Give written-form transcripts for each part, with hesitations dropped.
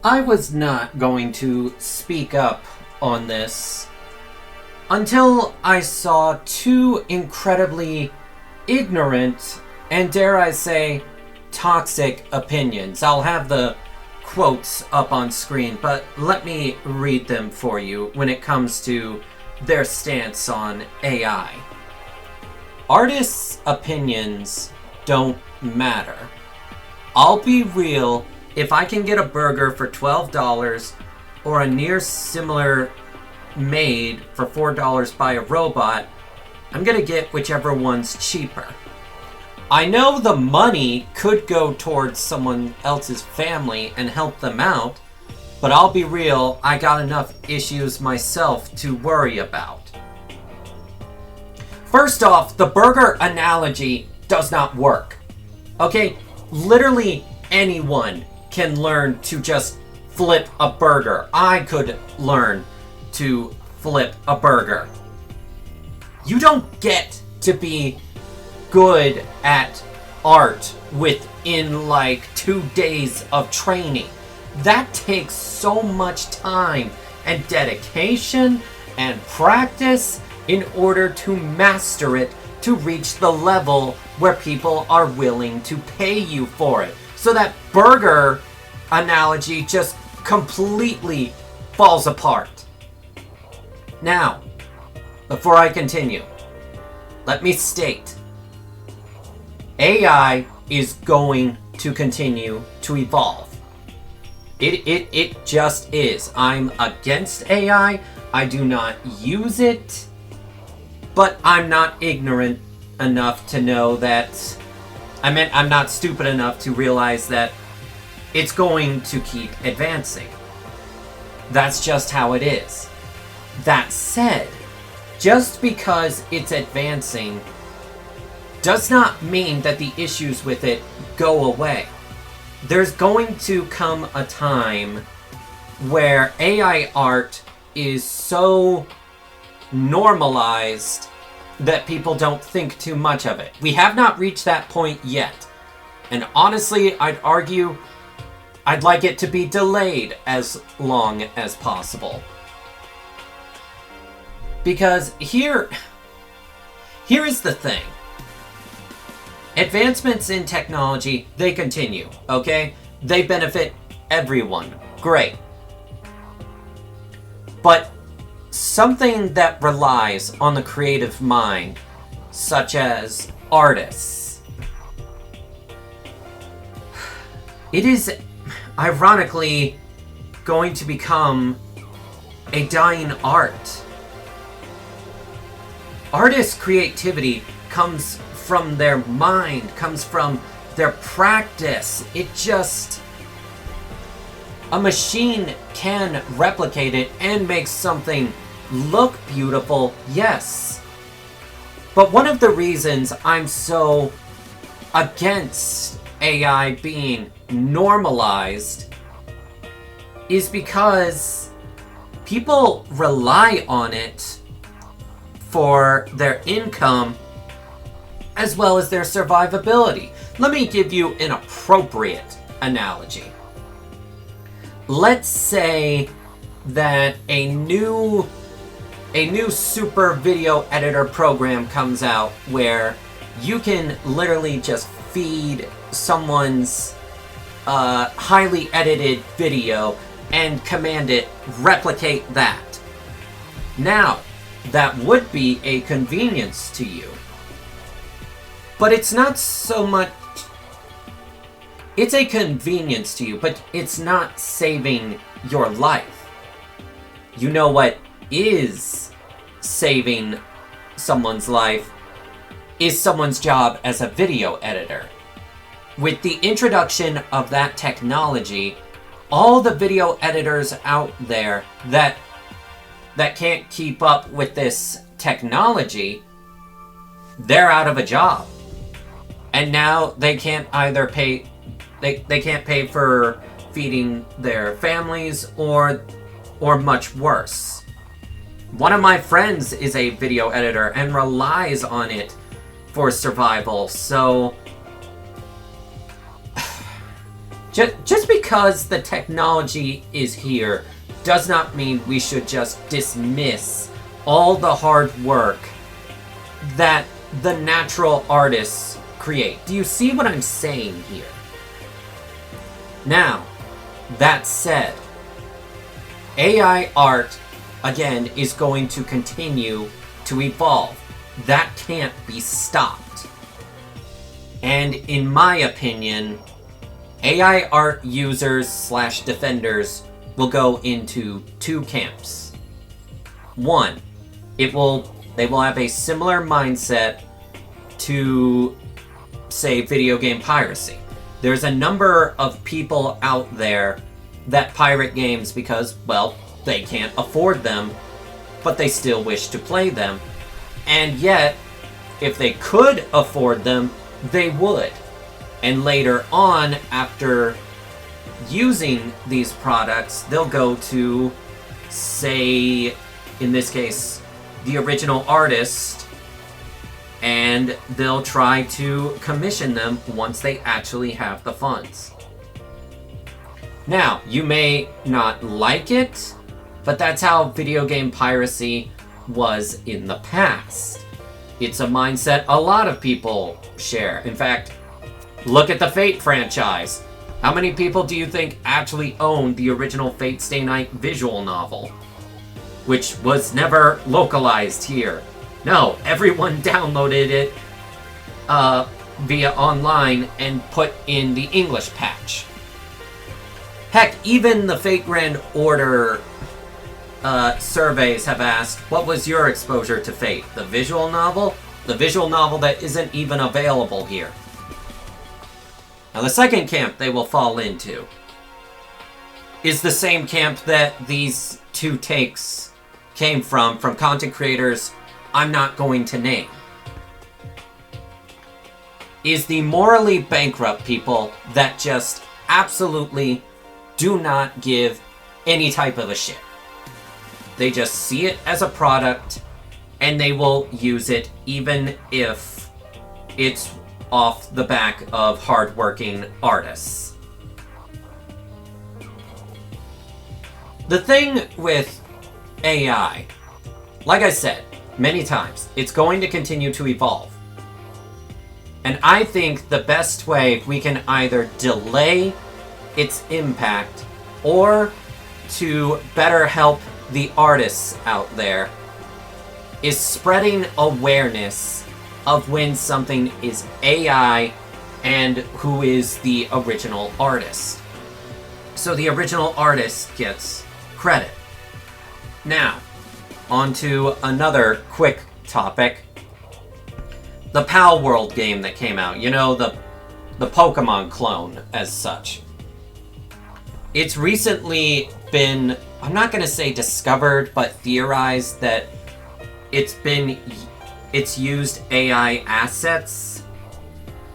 I was not going to speak up on this until I saw two incredibly ignorant and, dare I say, toxic opinions. I'll have the quotes up on screen, but let me read them for you when it comes to their stance on AI. Artists' opinions don't matter. I'll be real, if I can get a burger for $12 or a near similar made for $4 by a robot, I'm gonna get whichever one's cheaper. I know the money could go towards someone else's family and help them out, but I'll be real, I got enough issues myself to worry about. First off, the burger analogy does not work. Okay? Literally anyone can learn to just flip a burger. I could learn to flip a burger. You don't get to be good at art within like 2 days of training. That takes so much time and dedication and practice in order to master it, to reach the level where people are willing to pay you for it. So that burger analogy just completely falls apart. Now, before I continue, let me state, AI is going to continue to evolve. It just is. I'm against AI. I do not use it. But I'm not ignorant enough to know that... I'm not stupid enough to realize that it's going to keep advancing. That's just how it is. That said, just because it's advancing does not mean that the issues with it go away. There's going to come a time where AI art is so normalized that people don't think too much of it. We have not reached that point yet. And honestly, I'd argue I'd like it to be delayed as long as possible. Because here is the thing. Advancements in technology, they continue, okay? They benefit everyone. Great. But something that relies on the creative mind, such as artists, it is ironically going to become a dying art. Artists' creativity comes from their mind, comes from their practice. A machine can replicate it and make something look beautiful, yes. But one of the reasons I'm so against AI being normalized is because people rely on it for their income as well as their survivability. Let me give you an appropriate analogy. Let's say that a new super video editor program comes out where you can literally just feed someone's highly edited video and command it replicate that. Now, that would be a convenience to you. But it's not so much... It's a convenience to you, but it's not saving your life. You know what is saving someone's life is someone's job as a video editor. With the introduction of that technology, all the video editors out there that can't keep up with this technology, they're out of a job. And now they can't either pay... They can't pay for feeding their families or much worse. One of my friends is a video editor and relies on it for survival, so Just because the technology is here does not mean we should just dismiss all the hard work that the natural artists create. Do you see what I'm saying here? Now, that said, AI art, again, is going to continue to evolve. That can't be stopped. And in my opinion, AI art users / defenders will go into two camps. One, they will have a similar mindset to, say, video game piracy. There's a number of people out there that pirate games because, well, they can't afford them, but they still wish to play them. And yet, if they could afford them, they would. And later on, after using these products, they'll go to, say, in this case, the original artist, and they'll try to commission them once they actually have the funds. Now, you may not like it, but that's how video game piracy was in the past. It's a mindset a lot of people share. In fact, look at the Fate franchise. How many people do you think actually owned the original Fate Stay Night visual novel? Which was never localized here. No, everyone downloaded it via online and put in the English patch. Heck, even the Fate Grand Order surveys have asked, what was your exposure to Fate? The visual novel? The visual novel that isn't even available here. Now, the second camp they will fall into is the same camp that these two takes came from content creators I'm not going to name. Is the morally bankrupt people that just absolutely do not give any type of a shit. They just see it as a product, and they will use it even if it's off the back of hardworking artists. The thing with AI, like I said many times, it's going to continue to evolve. And I think the best way we can either delay its impact or to better help the artists out there is spreading awareness of when something is AI and who is the original artist. So the original artist gets credit. Now, on to another quick topic. The Pal World game that came out. You know, the Pokemon clone, as such. It's recently been, I'm not going to say discovered, but theorized that it's used AI assets.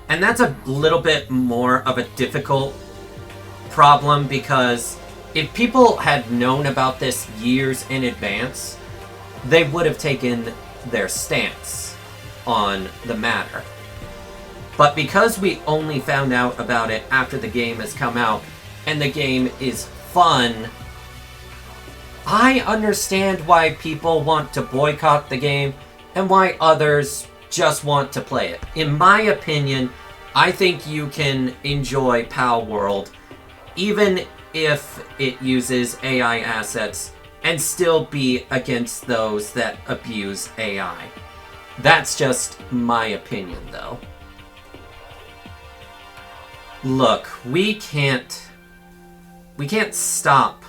And that's a little bit more of a difficult problem, because if people had known about this years in advance, they would have taken their stance on the matter. But because we only found out about it after the game has come out, and the game is fun, I understand why people want to boycott the game and why others just want to play it. In my opinion, I think you can enjoy Pal World even if it uses AI assets and still be against those that abuse AI. That's just my opinion, though. Look, we can't stop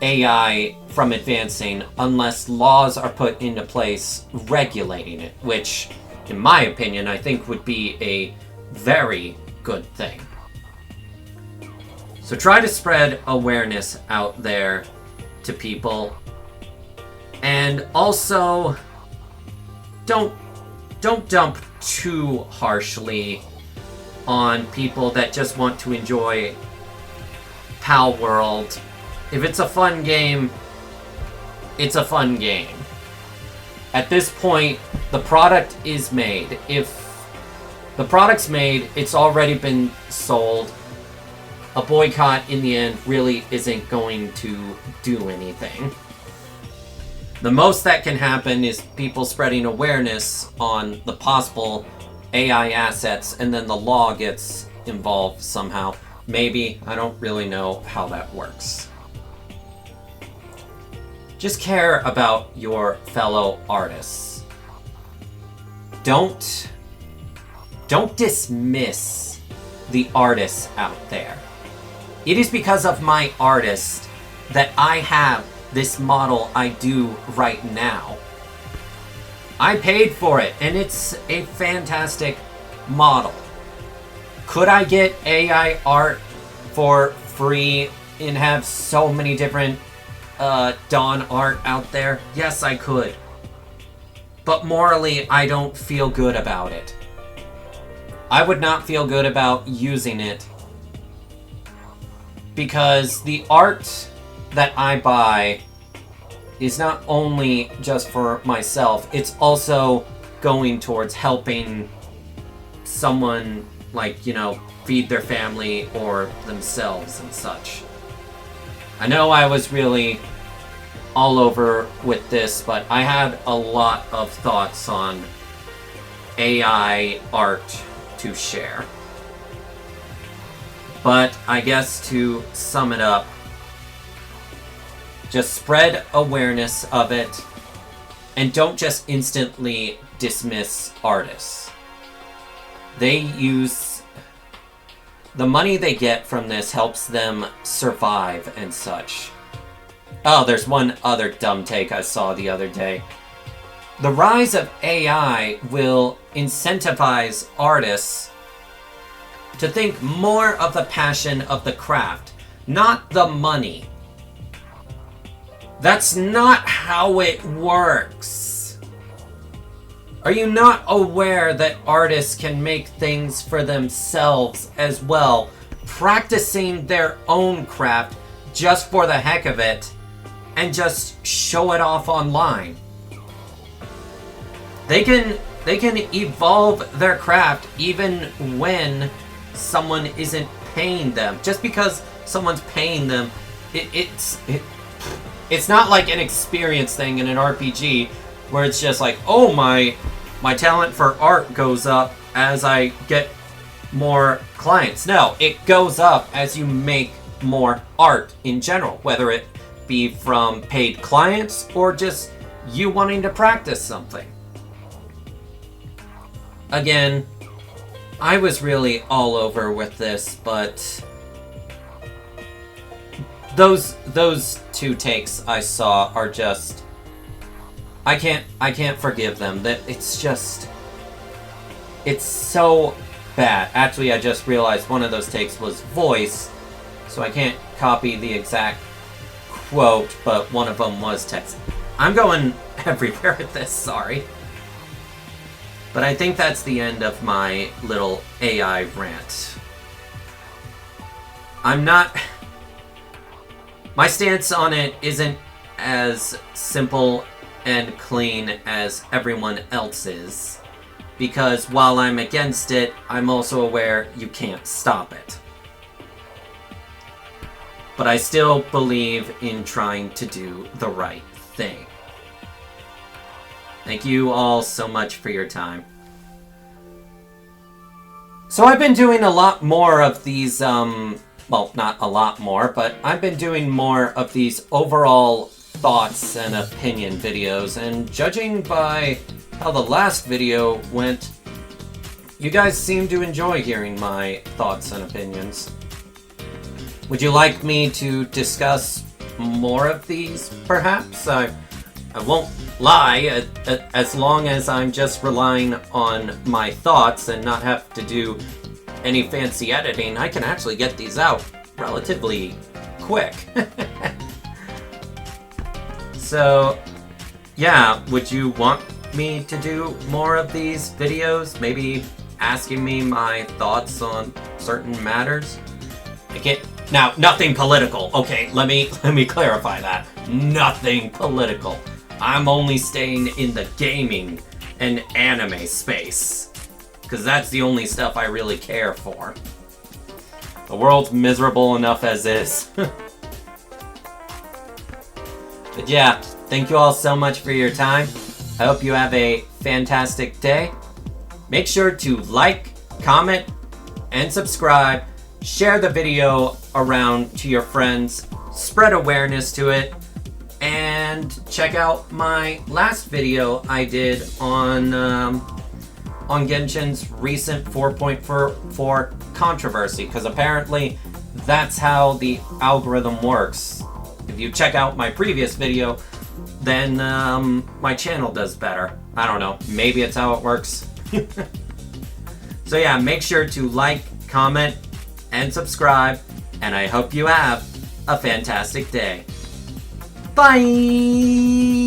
AI from advancing unless laws are put into place regulating it, which, in my opinion, I think would be a very good thing. So try to spread awareness out there to people, and also don't dump too harshly on people that just want to enjoy Pal World. If it's a fun game, it's a fun game. At this point, the product is made. If the product's made, it's already been sold. a boycott in the end really isn't going to do anything. The most that can happen is people spreading awareness on the possible AI assets, and then the law gets involved somehow. Maybe. I don't really know how that works. Just care about your fellow artists. Don't dismiss the artists out there. It is because of my artist that I have this model I do right now. I paid for it, and it's a fantastic model. Could I get AI art for free and have so many different Dawn art out there? Yes, I could. But morally, I don't feel good about it. I would not feel good about using it because the art that I buy is not only just for myself, it's also going towards helping someone, like, you know, feed their family or themselves and such. I know I was really all over with this, but I had a lot of thoughts on AI art to share. But I guess to sum it up, just spread awareness of it, and don't just instantly dismiss artists. They use the money they get from this helps them survive and such. Oh, there's one other dumb take I saw the other day. The rise of AI will incentivize artists to think more of the passion of the craft, not the money. That's not how it works. Are you not aware that artists can make things for themselves as well, practicing their own craft just for the heck of it, and just show it off online? They can evolve their craft even when someone isn't paying them. Just because someone's paying them, it's not like an experience thing in an RPG where it's just like, oh, my talent for art goes up as I get more clients. No, it goes up as you make more art in general, whether it be from paid clients or just you wanting to practice something. Again, I was really all over with this, but those two takes I saw are just, I can't forgive them. That it's so bad. Actually, I just realized one of those takes was voice, so I can't copy the exact quote, but one of them was text. I'm going everywhere with this, sorry. But I think that's the end of my little AI rant. My stance on it isn't as simple and clean as everyone else's, because while I'm against it, I'm also aware you can't stop it. But I still believe in trying to do the right thing. Thank you all so much for your time. So I've been doing a lot more of these, well, not a lot more, but I've been doing more of these overall thoughts and opinion videos, and judging by how the last video went, you guys seem to enjoy hearing my thoughts and opinions. Would you like me to discuss more of these, perhaps? I won't lie, as long as I'm just relying on my thoughts and not have to do any fancy editing, I can actually get these out relatively quick. So, yeah, would you want me to do more of these videos? Maybe asking me my thoughts on certain matters? I can't... Now, nothing political. Okay, let me clarify that. Nothing political. I'm only staying in the gaming and anime space, because that's the only stuff I really care for. The world's miserable enough as is. But yeah, thank you all so much for your time. I hope you have a fantastic day. Make sure to like, comment, and subscribe. Share the video around to your friends. Spread awareness to it. And check out my last video I did on Genshin's recent 4.4 controversy, because apparently that's how the algorithm works. If you check out my previous video, then my channel does better. I don't know, maybe it's how it works. So yeah, make sure to like, comment, and subscribe, and I hope you have a fantastic day. Bye!